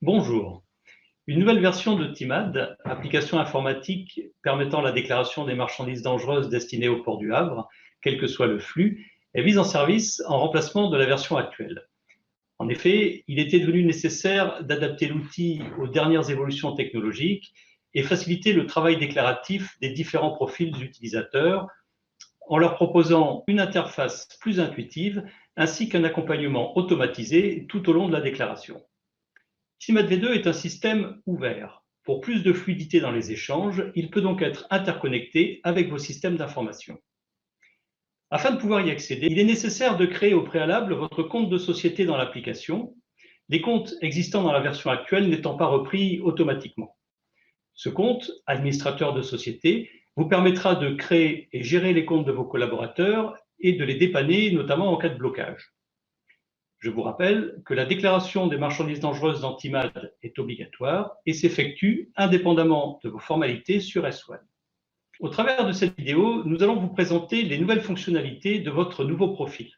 Bonjour. Une nouvelle version de TIMAD, application informatique permettant la déclaration des marchandises dangereuses destinées au port du Havre, quel que soit le flux, est mise en service en remplacement de la version actuelle. En effet, il était devenu nécessaire d'adapter l'outil aux dernières évolutions technologiques et faciliter le travail déclaratif des différents profils utilisateurs en leur proposant une interface plus intuitive ainsi qu'un accompagnement automatisé tout au long de la déclaration. TIMAD V2 est un système ouvert. Pour plus de fluidité dans les échanges, il peut donc être interconnecté avec vos systèmes d'information. Afin de pouvoir y accéder, il est nécessaire de créer au préalable votre compte de société dans l'application, les comptes existants dans la version actuelle n'étant pas repris automatiquement. Ce compte, administrateur de société, vous permettra de créer et gérer les comptes de vos collaborateurs et de les dépanner, notamment en cas de blocage. Je vous rappelle que la déclaration des marchandises dangereuses dans TIMAD est obligatoire et s'effectue indépendamment de vos formalités sur S1. Au travers de cette vidéo, nous allons vous présenter les nouvelles fonctionnalités de votre nouveau profil.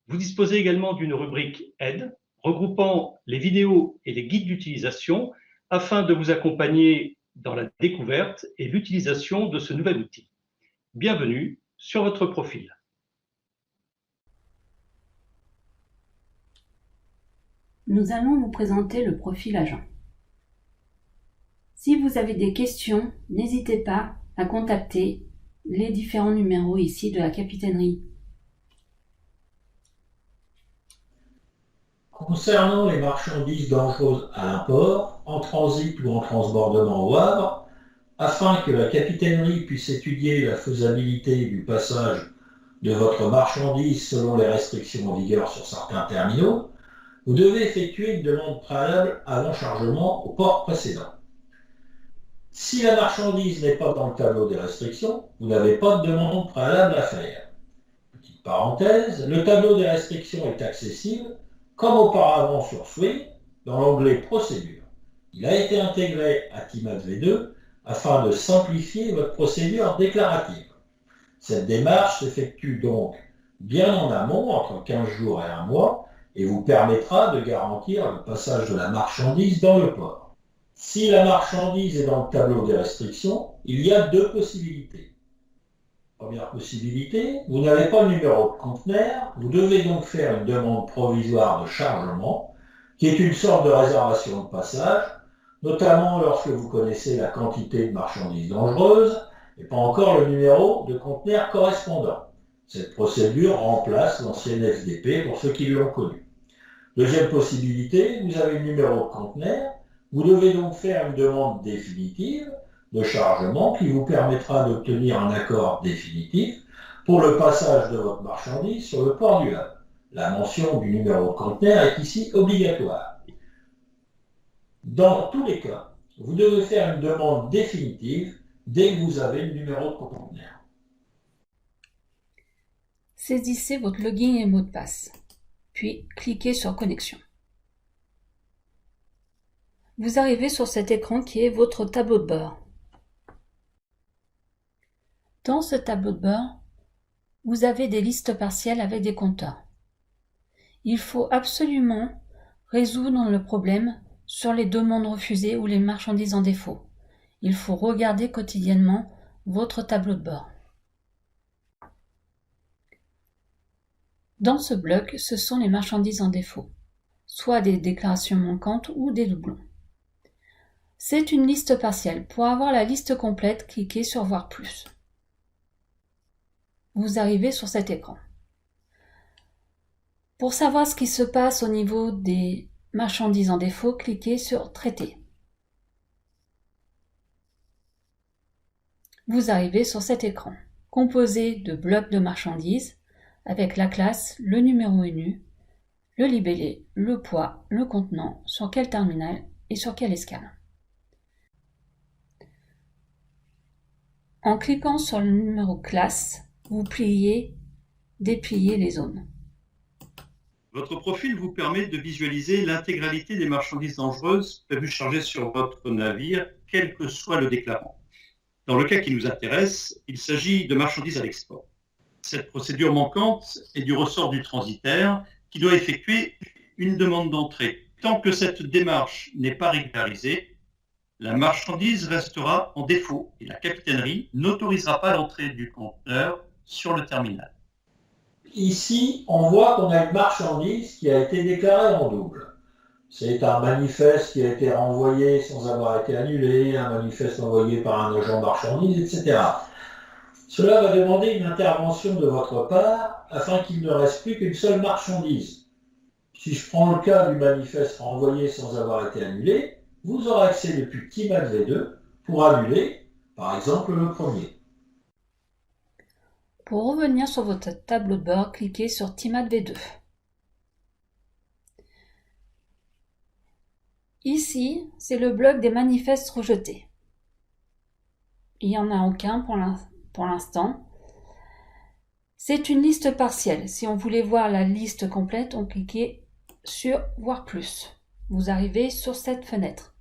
Vous disposez également d'une rubrique Aide, regroupant les vidéos et les guides d'utilisation afin de vous accompagner dans la découverte et l'utilisation de ce nouvel outil. Bienvenue sur votre profil. Nous allons vous présenter le profil agent. Si vous avez des questions, n'hésitez pas à contacter les différents numéros ici de la capitainerie. Concernant les marchandises dangereuses à l'import, en transit ou en transbordement au Havre, afin que la capitainerie puisse étudier la faisabilité du passage de votre marchandise selon les restrictions en vigueur sur certains terminaux, vous devez effectuer une demande préalable avant chargement au port précédent. Si la marchandise n'est pas dans le tableau des restrictions, vous n'avez pas de demande préalable à faire. Petite parenthèse, le tableau des restrictions est accessible, comme auparavant sur Swing, dans l'onglet Procédure. Il a été intégré à TIMAD V2 afin de simplifier votre procédure déclarative. Cette démarche s'effectue donc bien en amont, entre 15 jours et 1 mois, et vous permettra de garantir le passage de la marchandise dans le port. Si la marchandise est dans le tableau des restrictions, il y a deux possibilités. Première possibilité, vous n'avez pas le numéro de conteneur, vous devez donc faire une demande provisoire de chargement, qui est une sorte de réservation de passage, notamment lorsque vous connaissez la quantité de marchandises dangereuses et pas encore le numéro de conteneur correspondant. Cette procédure remplace l'ancienne FDP pour ceux qui l'ont connue. Deuxième possibilité, vous avez le numéro de conteneur, vous devez donc faire une demande définitive de chargement qui vous permettra d'obtenir un accord définitif pour le passage de votre marchandise sur le port du Havre. La mention du numéro de conteneur est ici obligatoire. Dans tous les cas, vous devez faire une demande définitive dès que vous avez le numéro de conteneur. Saisissez votre login et mot de passe, puis cliquez sur Connexion. Vous arrivez sur cet écran qui est votre tableau de bord. Dans ce tableau de bord, vous avez des listes partielles avec des compteurs. Il faut absolument résoudre le problème sur les demandes refusées ou les marchandises en défaut. Il faut regarder quotidiennement votre tableau de bord. Dans ce bloc, ce sont les marchandises en défaut, soit des déclarations manquantes ou des doublons. C'est une liste partielle. Pour avoir la liste complète, cliquez sur Voir plus. Vous arrivez sur cet écran. Pour savoir ce qui se passe au niveau des marchandises en défaut, cliquez sur Traiter. Vous arrivez sur cet écran, composé de blocs de marchandises, avec la classe, le numéro UNU, le libellé, le poids, le contenant, sur quel terminal et sur quelle escale. En cliquant sur le numéro classe, vous dépliez les zones. Votre profil vous permet de visualiser l'intégralité des marchandises dangereuses prévues charger sur votre navire, quel que soit le déclarant. Dans le cas qui nous intéresse, il s'agit de marchandises à l'export. Cette procédure manquante est du ressort du transitaire qui doit effectuer une demande d'entrée. Tant que cette démarche n'est pas régularisée, la marchandise restera en défaut et la capitainerie n'autorisera pas l'entrée du conteneur sur le terminal. Ici, on voit qu'on a une marchandise qui a été déclarée en double. C'est un manifeste qui a été renvoyé sans avoir été annulé, un manifeste envoyé par un agent marchandise, etc. Cela va demander une intervention de votre part afin qu'il ne reste plus qu'une seule marchandise. Si je prends le cas du manifeste renvoyé sans avoir été annulé, vous aurez accès depuis TIMAD V2 pour annuler, par exemple, le premier. Pour revenir sur votre tableau de bord, cliquez sur TIMAD V2. Ici, c'est le bloc des manifestes rejetés. Il n'y en a aucun pour l'instant. C'est une liste partielle. Si on voulait voir la liste complète, on cliquait sur Voir plus. Vous arrivez sur cette fenêtre.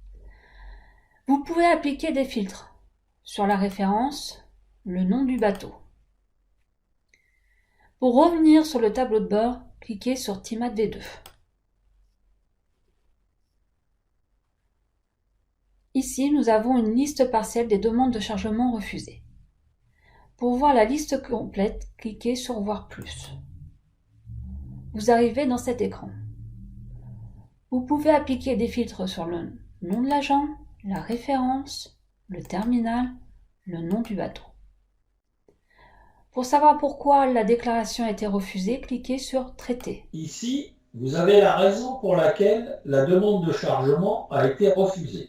Vous pouvez appliquer des filtres sur la référence, le nom du bateau. Pour revenir sur le tableau de bord, cliquez sur TIMAD V2. Ici, nous avons une liste partielle des demandes de chargement refusées. Pour voir la liste complète, cliquez sur Voir plus. Vous arrivez dans cet écran. Vous pouvez appliquer des filtres sur le nom de l'agent, la référence, le terminal, le nom du bateau. Pour savoir pourquoi la déclaration a été refusée, cliquez sur Traiter. Ici, vous avez la raison pour laquelle la demande de chargement a été refusée.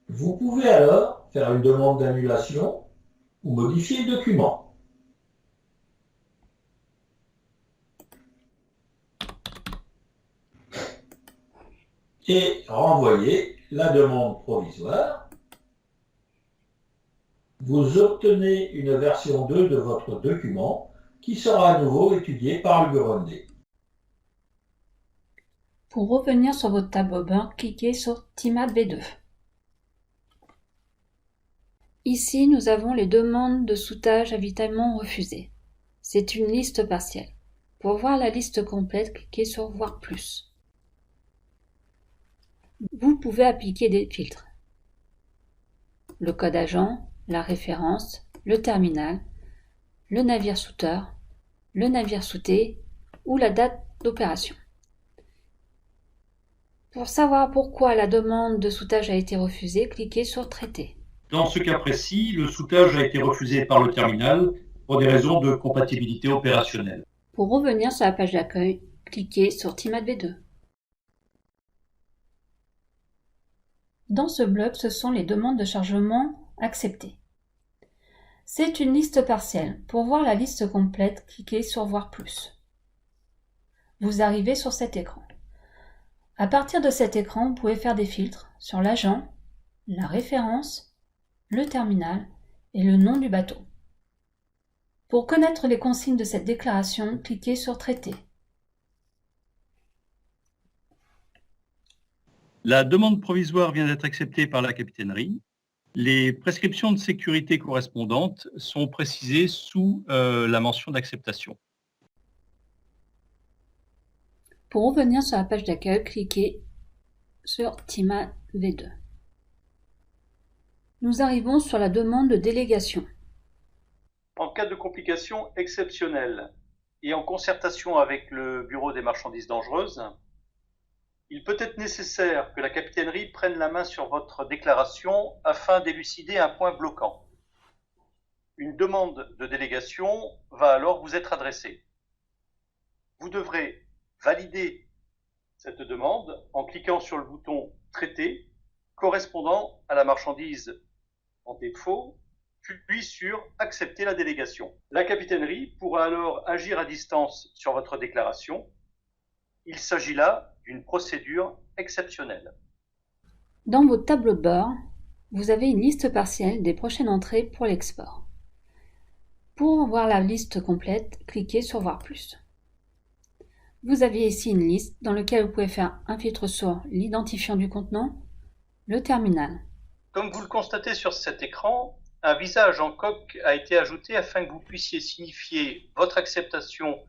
Vous pouvez alors faire une demande d'annulation ou modifier le document. Et renvoyer la demande provisoire. Vous obtenez une version 2 de votre document qui sera à nouveau étudiée par le Burundi. Pour revenir sur votre tableau de bord, cliquez sur TIMAD V2. Ici, nous avons les demandes de soudage avitaillement refusées. C'est une liste partielle. Pour voir la liste complète, cliquez sur Voir plus. Vous pouvez appliquer des filtres. Le code agent, la référence, le terminal, le navire souteur, le navire souté ou la date d'opération. Pour savoir pourquoi la demande de soudage a été refusée, cliquez sur Traiter. Dans ce cas précis, le soutage a été refusé par le terminal pour des raisons de compatibilité opérationnelle. Pour revenir sur la page d'accueil, cliquez sur TIMAD V2. Dans ce bloc, ce sont les demandes de chargement acceptées. C'est une liste partielle. Pour voir la liste complète, cliquez sur Voir plus. Vous arrivez sur cet écran. À partir de cet écran, vous pouvez faire des filtres sur l'agent, la référence, le terminal et le nom du bateau. Pour connaître les consignes de cette déclaration, cliquez sur Traiter. La demande provisoire vient d'être acceptée par la capitainerie. Les prescriptions de sécurité correspondantes sont précisées sous la mention d'acceptation. Pour revenir sur la page d'accueil, cliquez sur TIMAD V2. Nous arrivons sur la demande de délégation. En cas de complications exceptionnelles et en concertation avec le Bureau des marchandises dangereuses, il peut être nécessaire que la capitainerie prenne la main sur votre déclaration afin d'élucider un point bloquant. Une demande de délégation va alors vous être adressée. Vous devrez valider cette demande en cliquant sur le bouton « Traiter » correspondant à la marchandise en défaut, puis sur « Accepter la délégation ». La capitainerie pourra alors agir à distance sur votre déclaration. Il s'agit là d'une procédure exceptionnelle. Dans votre tableau de bord, vous avez une liste partielle des prochaines entrées pour l'export. Pour voir la liste complète, cliquez sur Voir plus. Vous avez ici une liste dans laquelle vous pouvez faire un filtre sur l'identifiant du contenant, le terminal. Comme vous le constatez sur cet écran, un visa agent coq a été ajouté afin que vous puissiez signifier votre acceptation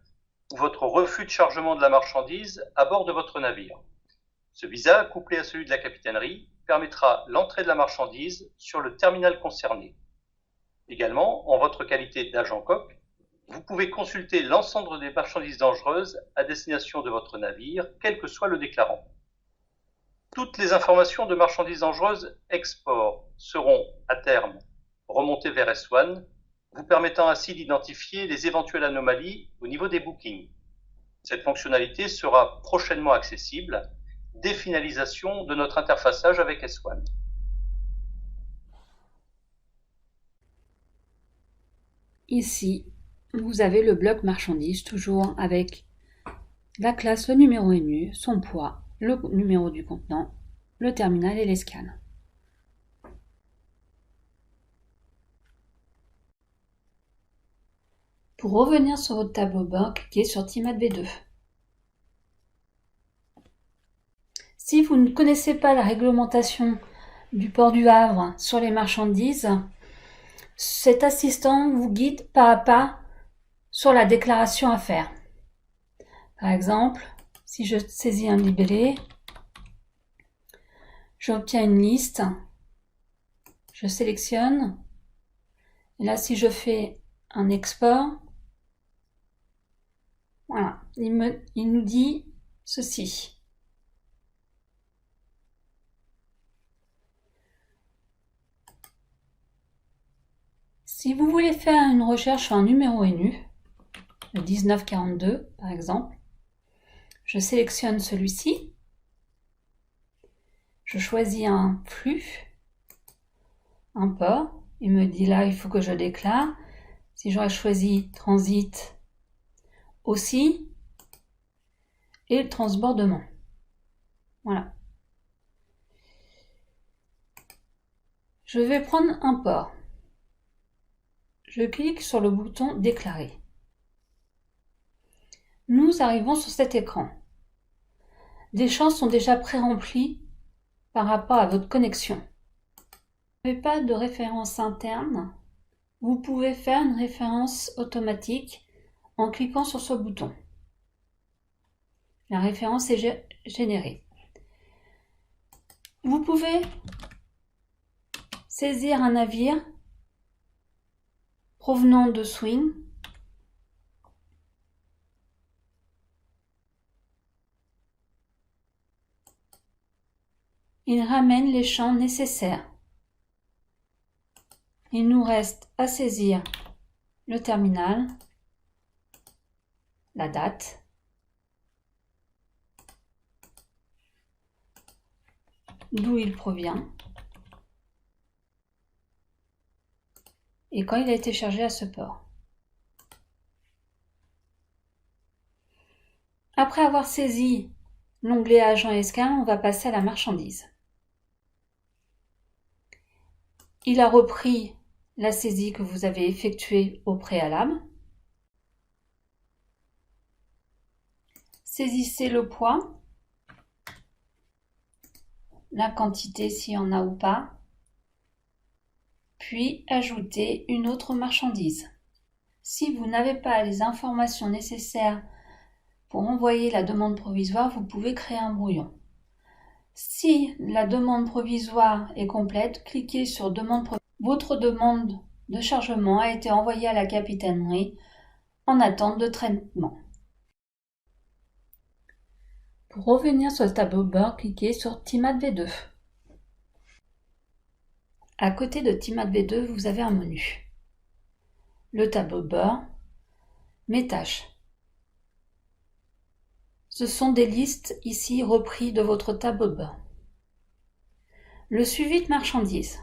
ou votre refus de chargement de la marchandise à bord de votre navire. Ce visa, couplé à celui de la capitainerie, permettra l'entrée de la marchandise sur le terminal concerné. Également, en votre qualité d'agent coq, vous pouvez consulter l'ensemble des marchandises dangereuses à destination de votre navire, quel que soit le déclarant. Toutes les informations de marchandises dangereuses export seront, à terme, remontées vers S1, vous permettant ainsi d'identifier les éventuelles anomalies au niveau des bookings. Cette fonctionnalité sera prochainement accessible dès finalisation de notre interfaçage avec S1. Ici, vous avez le bloc marchandises, toujours avec la classe, le numéro NU, son poids, le numéro du contenant, le terminal et les scans. Pour revenir sur votre tableau de bord, cliquez sur TIMAD V2. Si vous ne connaissez pas la réglementation du port du Havre sur les marchandises, cet assistant vous guide pas à pas sur la déclaration à faire. Par exemple, si je saisis un libellé, j'obtiens une liste, je sélectionne, et là si je fais un export, voilà, il nous dit ceci. Si vous voulez faire une recherche sur un numéro NU, le 1942 par exemple, je sélectionne celui-ci, je choisis un flux, un port, il me dit là il faut que je déclare. Si j'aurais choisi transit aussi, et le transbordement. Voilà. Je vais prendre un port. Je clique sur le bouton déclarer. Nous arrivons sur cet écran. Les champs sont déjà pré-remplis par rapport à votre connexion. Vous n'avez pas de référence interne. Vous pouvez faire une référence automatique en cliquant sur ce bouton. La référence est générée. Vous pouvez saisir un navire provenant de Swing. Il ramène les champs nécessaires. Il nous reste à saisir le terminal, la date, d'où il provient et quand il a été chargé à ce port. Après avoir saisi l'onglet Agent et scan, on va passer à la marchandise. Il a repris la saisie que vous avez effectuée au préalable. Saisissez le poids, la quantité s'il y en a ou pas, puis ajoutez une autre marchandise. Si vous n'avez pas les informations nécessaires pour envoyer la demande provisoire, vous pouvez créer un brouillon. Si la demande provisoire est complète, cliquez sur demande provisoire. Votre demande de chargement a été envoyée à la capitainerie en attente de traitement. Pour revenir sur le tableau de bord, cliquez sur TIMAD V2. À côté de TIMAD V2, vous avez un menu. Le tableau de bord, mes tâches. Ce sont des listes ici reprises de votre tableau de bord. Le suivi de marchandises.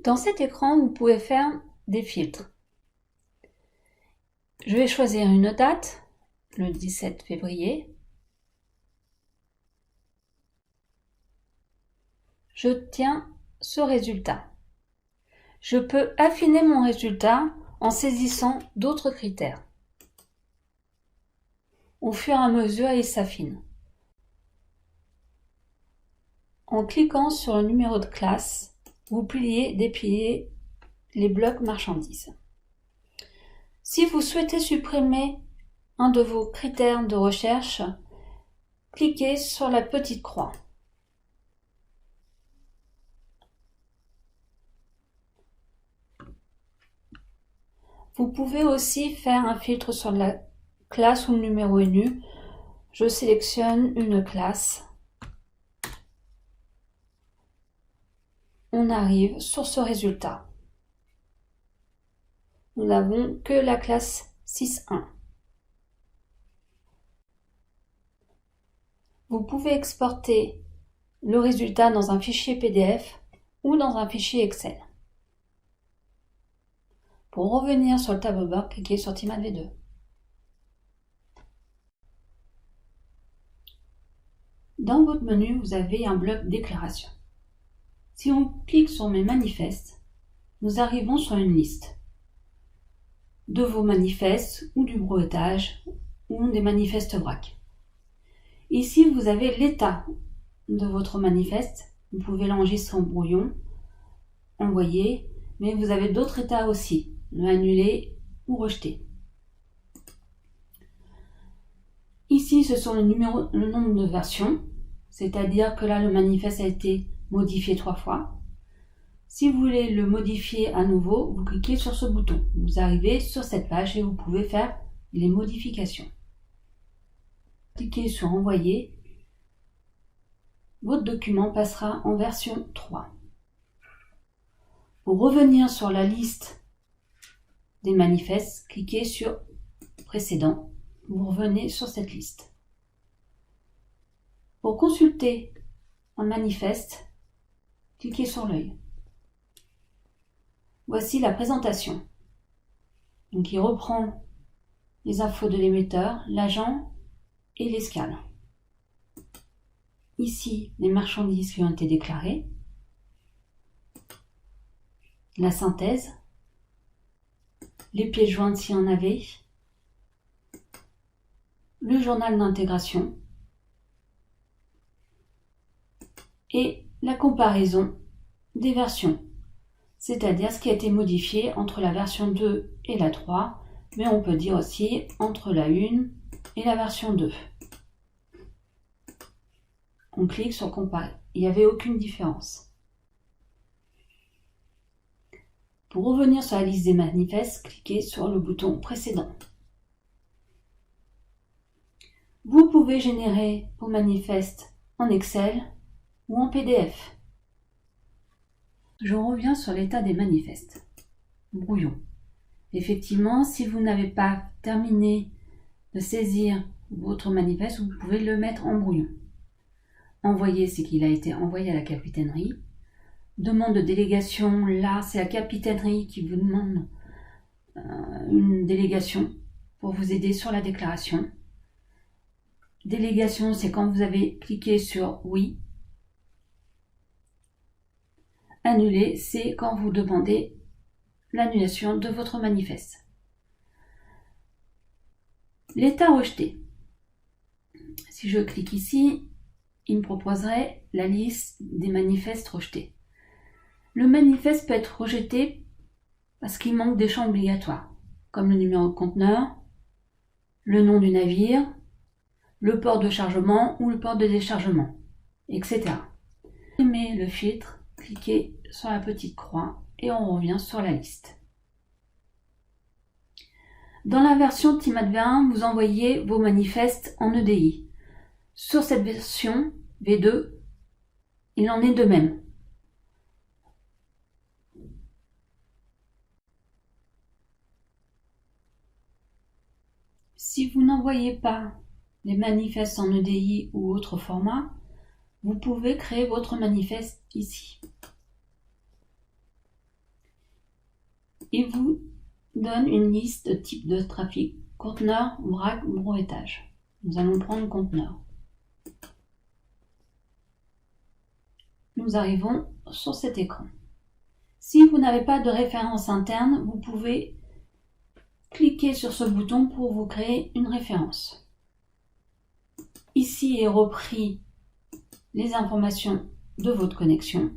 Dans cet écran, vous pouvez faire des filtres. Je vais choisir une date, le 17 février. J'obtiens ce résultat. Je peux affiner mon résultat en saisissant d'autres critères. Au fur et à mesure, il s'affine. En cliquant sur le numéro de classe, vous pliez, dépliez les blocs marchandises. Si vous souhaitez supprimer un de vos critères de recherche, cliquez sur la petite croix. Vous pouvez aussi faire un filtre sur la classe où le numéro est nu. Je sélectionne une classe. On arrive sur ce résultat. Nous n'avons que la classe 6.1. Vous pouvez exporter le résultat dans un fichier PDF ou dans un fichier Excel. Pour revenir sur le tableau de bord, cliquez sur TIMAD V2. Dans votre menu, vous avez un bloc déclaration. Si on clique sur mes manifestes, nous arrivons sur une liste de vos manifestes ou du brevetage ou des manifestes vrac. Ici, vous avez l'état de votre manifeste. Vous pouvez l'enregistrer en brouillon, envoyer, mais vous avez d'autres états aussi, le annuler ou rejeter. Ici, ce sont le nombre de versions, c'est-à-dire que là, le manifeste a été modifié 3 fois. Si vous voulez le modifier à nouveau, vous cliquez sur ce bouton. Vous arrivez sur cette page et vous pouvez faire les modifications. Cliquez sur Envoyer. Votre document passera en version 3. Pour revenir sur la liste des manifestes, cliquez sur Précédent. Vous revenez sur cette liste. Pour consulter un manifeste, cliquez sur l'œil. Voici la présentation. Donc il reprend les infos de l'émetteur, l'agent et l'escale. Ici, les marchandises qui ont été déclarées, la synthèse, les pièces jointes s'il y en avait, le journal d'intégration et la comparaison des versions, c'est-à-dire ce qui a été modifié entre la version 2 et la 3, mais on peut dire aussi entre la 1 et la version 2. On clique sur Comparer. Il n'y avait aucune différence. Pour revenir sur la liste des manifestes, cliquez sur le bouton Précédent. Vous pouvez générer vos manifestes en Excel ou en PDF. Je reviens sur l'état des manifestes. Brouillon. Effectivement, si vous n'avez pas terminé de saisir votre manifeste, vous pouvez le mettre en brouillon. Envoyer, c'est qu'il a été envoyé à la capitainerie. Demande de délégation, là, c'est la capitainerie qui vous demande une délégation pour vous aider sur la déclaration. Délégation, c'est quand vous avez cliqué sur oui. Annuler, c'est quand vous demandez l'annulation de votre manifeste. L'état rejeté. Si je clique ici, il me proposerait la liste des manifestes rejetés. Le manifeste peut être rejeté parce qu'il manque des champs obligatoires, comme le numéro de conteneur, le nom du navire, le port de chargement ou le port de déchargement, etc. Supprimez le filtre, cliquez sur la petite croix et on revient sur la liste. Dans la version TIMAD V1, vous envoyez vos manifestes en EDI. Sur cette version V2, il en est de même. Si vous n'envoyez pas les manifestes en EDI ou autre format, vous pouvez créer votre manifeste ici. Il vous donne une liste de types de trafic, conteneur, vrac ou brevetage. Nous allons prendre conteneur. Nous arrivons sur cet écran. Si vous n'avez pas de référence interne, vous pouvez cliquer sur ce bouton pour vous créer une référence. Ici est repris les informations de votre connexion.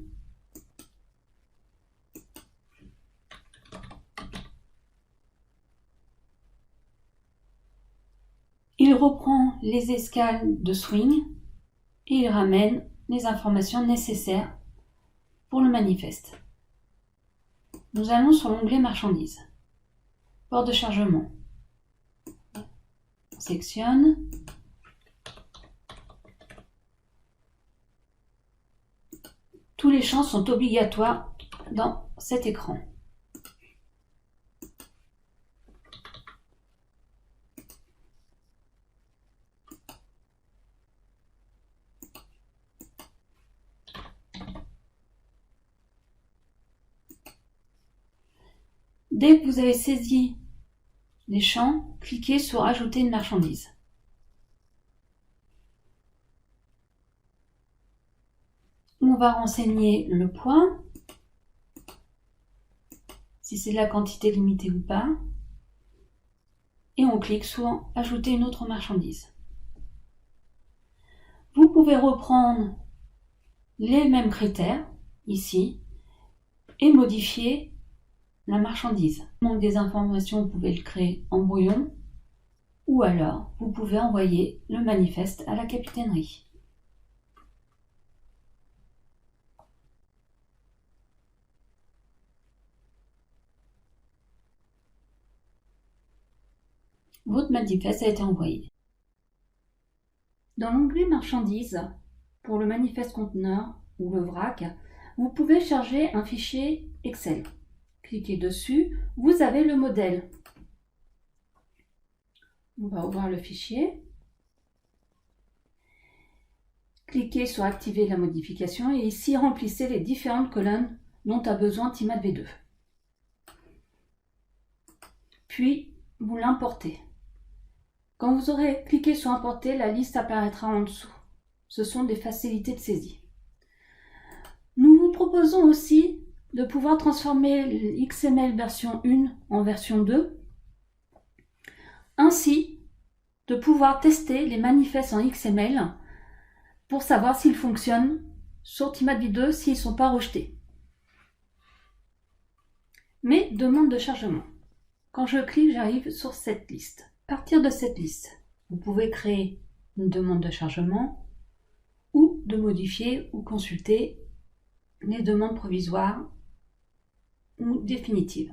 Il reprend les escales de swing et il ramène les informations nécessaires pour le manifeste. Nous allons sur l'onglet marchandises. Port de chargement. On sélectionne. Tous les champs sont obligatoires dans cet écran. Dès que vous avez saisi les champs, cliquez sur Ajouter une marchandise. On va renseigner le poids, si c'est de la quantité limitée ou pas, et on clique sur Ajouter une autre marchandise. Vous pouvez reprendre les mêmes critères, ici, et modifier la marchandise. Donc des informations, vous pouvez le créer en brouillon, ou alors vous pouvez envoyer le manifeste à la capitainerie. Votre manifeste a été envoyé. Dans l'onglet marchandises, pour le manifeste conteneur ou le vrac, vous pouvez charger un fichier Excel. Cliquez dessus, vous avez le modèle. On va ouvrir le fichier. Cliquez sur Activer la modification et ici remplissez les différentes colonnes dont a besoin TIMAD V2. Puis vous l'importez. Quand vous aurez cliqué sur Importer, la liste apparaîtra en dessous. Ce sont des facilités de saisie. Nous vous proposons aussi de pouvoir transformer le XML version 1 en version 2, ainsi de pouvoir tester les manifestes en XML pour savoir s'ils fonctionnent sur TIMAD V2 s'ils ne sont pas rejetés. Mais demande de chargement. Quand je clique, j'arrive sur cette liste. À partir de cette liste, vous pouvez créer une demande de chargement ou de modifier ou consulter les demandes provisoires ou définitives.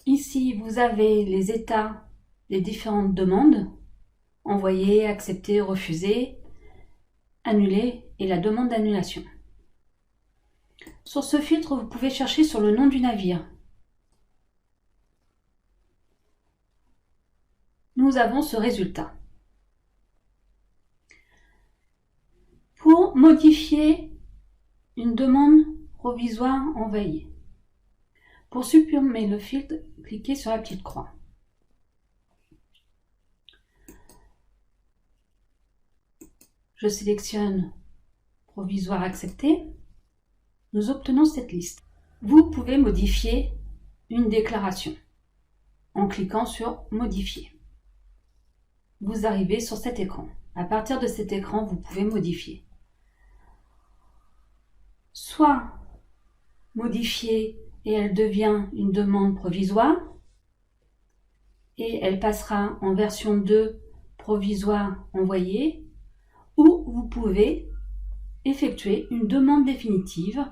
Ici, vous avez les états des différentes demandes, envoyer, accepter, refuser, annuler et la demande d'annulation. Sur ce filtre, vous pouvez chercher sur le nom du navire. Nous avons ce résultat. Pour modifier une demande provisoire envoyée. Pour supprimer le filtre, cliquez sur la petite croix. Je sélectionne provisoire accepté. Nous obtenons cette liste. Vous pouvez modifier une déclaration en cliquant sur Modifier. Vous arrivez sur cet écran. À partir de cet écran, vous pouvez modifier. Soit modifier et elle devient une demande provisoire et elle passera en version 2 provisoire envoyée, ou vous pouvez effectuer une demande définitive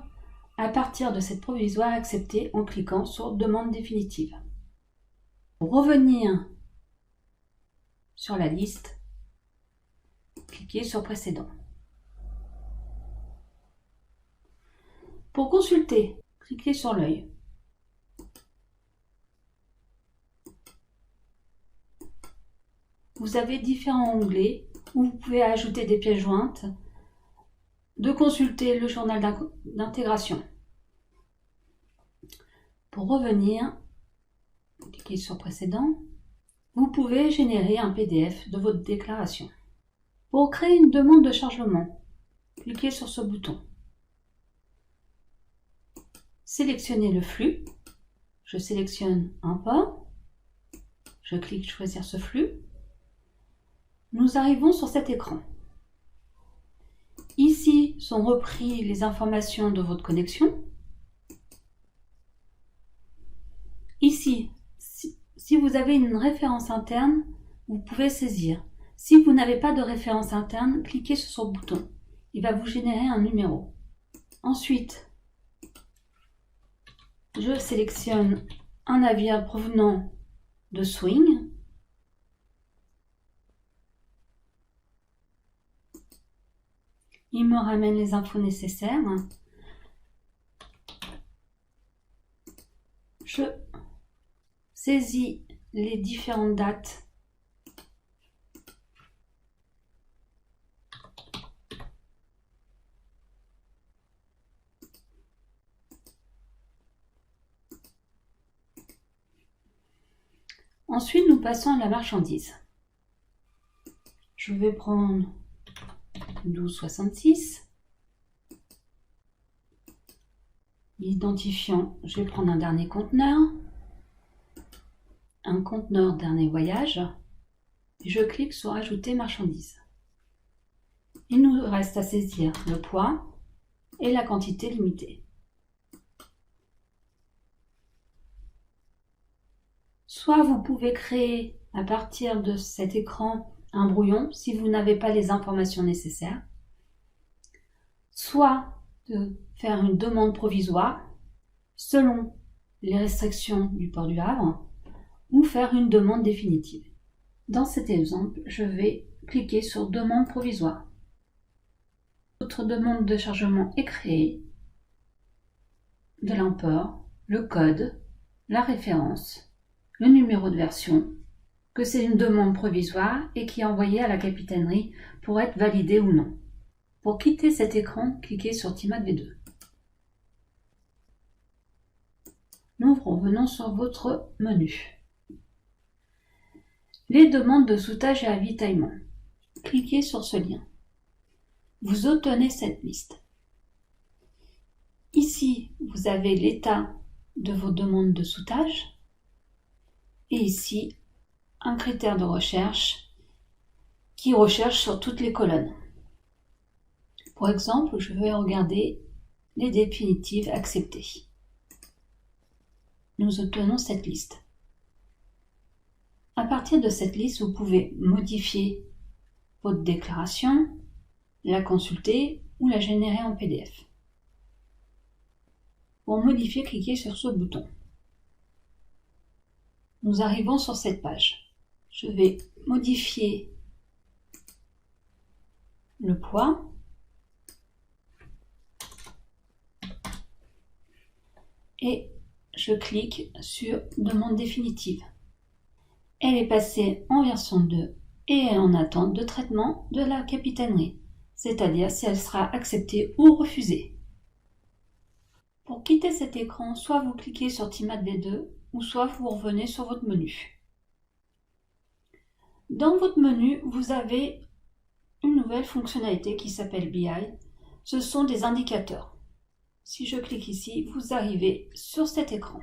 à partir de cette provisoire acceptée en cliquant sur Demande définitive. Pour revenir sur la liste, cliquez sur Précédent. Pour consulter, cliquez sur l'œil. Vous avez différents onglets où vous pouvez ajouter des pièces jointes, de consulter le journal d'intégration. Pour revenir, cliquez sur Précédent. Vous pouvez générer un PDF de votre déclaration. Pour créer une demande de chargement, cliquez sur ce bouton. Sélectionnez le flux. Je sélectionne un port. Je clique Choisir ce flux. Nous arrivons sur cet écran. Ici sont repris les informations de votre connexion. Ici, si vous avez une référence interne, vous pouvez saisir. Si vous n'avez pas de référence interne, cliquez sur ce bouton. Il va vous générer un numéro. Ensuite, je sélectionne un navire provenant de Swing. Il me ramène les infos nécessaires. Je saisis les différentes dates. Ensuite, nous passons à la marchandise. Je vais prendre 12,66. L'identifiant, je vais prendre un dernier conteneur. Un conteneur dernier voyage. Et je clique sur Ajouter marchandise. Il nous reste à saisir le poids et la quantité limitée. Soit vous pouvez créer à partir de cet écran un brouillon si vous n'avez pas les informations nécessaires, soit de faire une demande provisoire selon les restrictions du port du Havre ou faire une demande définitive. Dans cet exemple, je vais cliquer sur demande provisoire. Votre demande de chargement est créée, de l'import, le code, la référence, le numéro de version, que c'est une demande provisoire et qui est envoyée à la capitainerie pour être validée ou non. Pour quitter cet écran, cliquez sur TIMAD V2. Nous revenons sur votre menu. Les demandes de soudage et avitaillement. Cliquez sur ce lien. Vous obtenez cette liste. Ici, vous avez l'état de vos demandes de soudage. Et ici, un critère de recherche qui recherche sur toutes les colonnes. Pour exemple, je vais regarder les définitives acceptées. Nous obtenons cette liste. À partir de cette liste, vous pouvez modifier votre déclaration, la consulter ou la générer en PDF. Pour modifier, cliquez sur ce bouton. Nous arrivons sur cette page. Je vais modifier le poids. Et je clique sur demande définitive. Elle est passée en version 2 et est en attente de traitement de la capitainerie, c'est-à-dire si elle sera acceptée ou refusée. Pour quitter cet écran, soit vous cliquez sur TIMAD V2 ou soit vous revenez sur votre menu. Dans votre menu, vous avez une nouvelle fonctionnalité qui s'appelle BI. Ce sont des indicateurs. Si je clique ici, vous arrivez sur cet écran.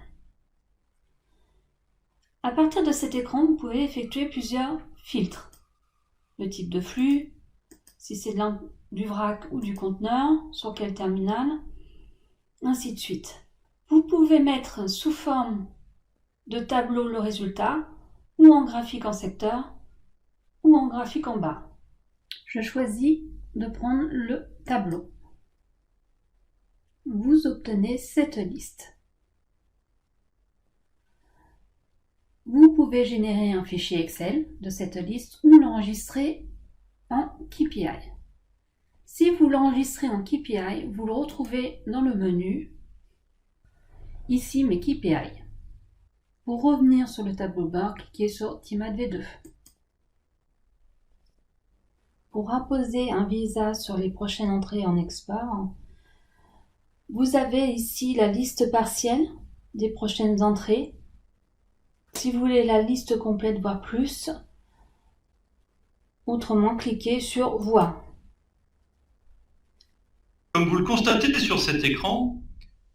À partir de cet écran, vous pouvez effectuer plusieurs filtres. Le type de flux, si c'est du vrac ou du conteneur, sur quel terminal, ainsi de suite. Vous pouvez mettre sous forme de tableau le résultat, ou en graphique en secteur, ou en graphique en barre. Je choisis de prendre le tableau. Vous obtenez cette liste. Vous pouvez générer un fichier Excel de cette liste ou l'enregistrer en KPI. Si vous l'enregistrez en KPI, vous le retrouvez dans le menu, ici mes KPI. Pour revenir sur le tableau de bord, cliquez sur TIMAD V2. Pour apposer un visa sur les prochaines entrées en export, vous avez ici la liste partielle des prochaines entrées. Si vous voulez la liste complète, voire plus, autrement, cliquez sur Voir. Comme vous le constatez sur cet écran,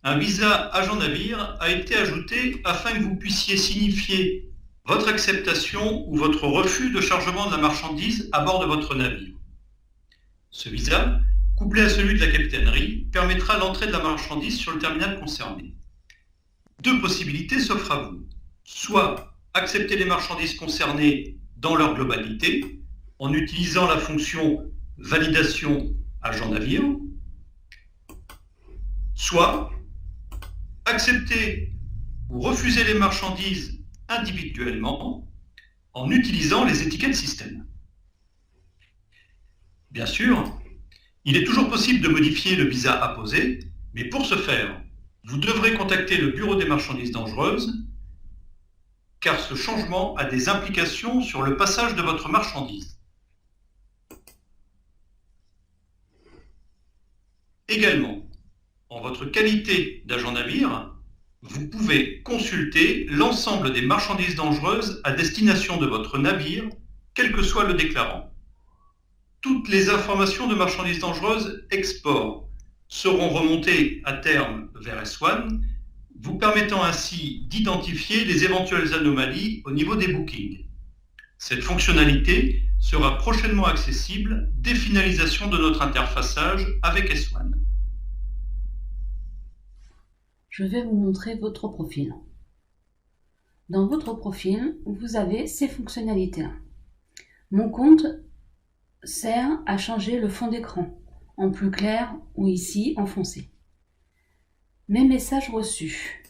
un visa agent navire a été ajouté afin que vous puissiez signifier votre acceptation ou votre refus de chargement de la marchandise à bord de votre navire. Ce visa couplé à celui de la capitainerie, permettra l'entrée de la marchandise sur le terminal concerné. Deux possibilités s'offrent à vous. Soit accepter les marchandises concernées dans leur globalité, en utilisant la fonction validation agent navire, soit accepter ou refuser les marchandises individuellement en utilisant les étiquettes système. Bien sûr, il est toujours possible de modifier le visa apposé, mais pour ce faire, vous devrez contacter le Bureau des marchandises dangereuses, car ce changement a des implications sur le passage de votre marchandise. Également, en votre qualité d'agent navire, vous pouvez consulter l'ensemble des marchandises dangereuses à destination de votre navire, quel que soit le déclarant. Toutes les informations de marchandises dangereuses export seront remontées à terme vers S1, vous permettant ainsi d'identifier les éventuelles anomalies au niveau des bookings. Cette fonctionnalité sera prochainement accessible dès finalisation de notre interfaçage avec S1. Je vais vous montrer votre profil. Dans votre profil, vous avez ces fonctionnalités-là. Mon compte sert à changer le fond d'écran en plus clair ou ici en foncé. Mes messages reçus.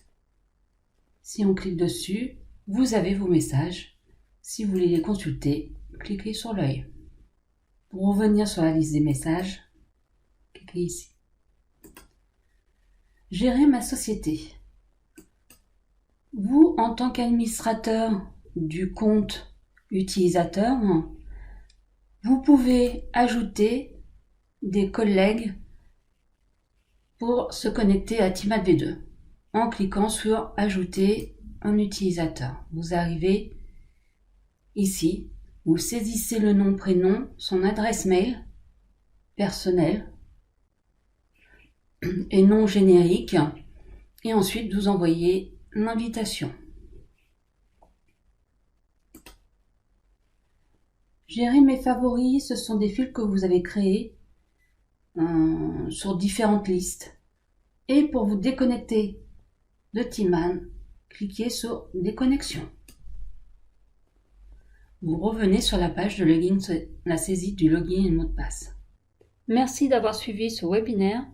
Si on clique dessus, vous avez vos messages. Si vous voulez les consulter, cliquez sur l'œil. Pour revenir sur la liste des messages, cliquez ici. Gérer ma société. Vous, en tant qu'administrateur du compte utilisateur, vous pouvez ajouter des collègues pour se connecter à Timad V2 en cliquant sur Ajouter un utilisateur. Vous arrivez ici, vous saisissez le nom, prénom, son adresse mail personnelle et nom générique, et ensuite vous envoyez l'invitation. Gérer mes favoris, ce sont des fils que vous avez créés sur différentes listes. Et pour vous déconnecter de Timad, cliquez sur Déconnexion. Vous revenez sur la page de login, la saisie du login et le mot de passe. Merci d'avoir suivi ce webinaire.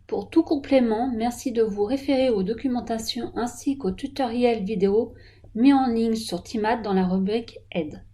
Pour tout complément, merci de vous référer aux documentations ainsi qu'aux tutoriels vidéo mis en ligne sur Timad dans la rubrique Aide.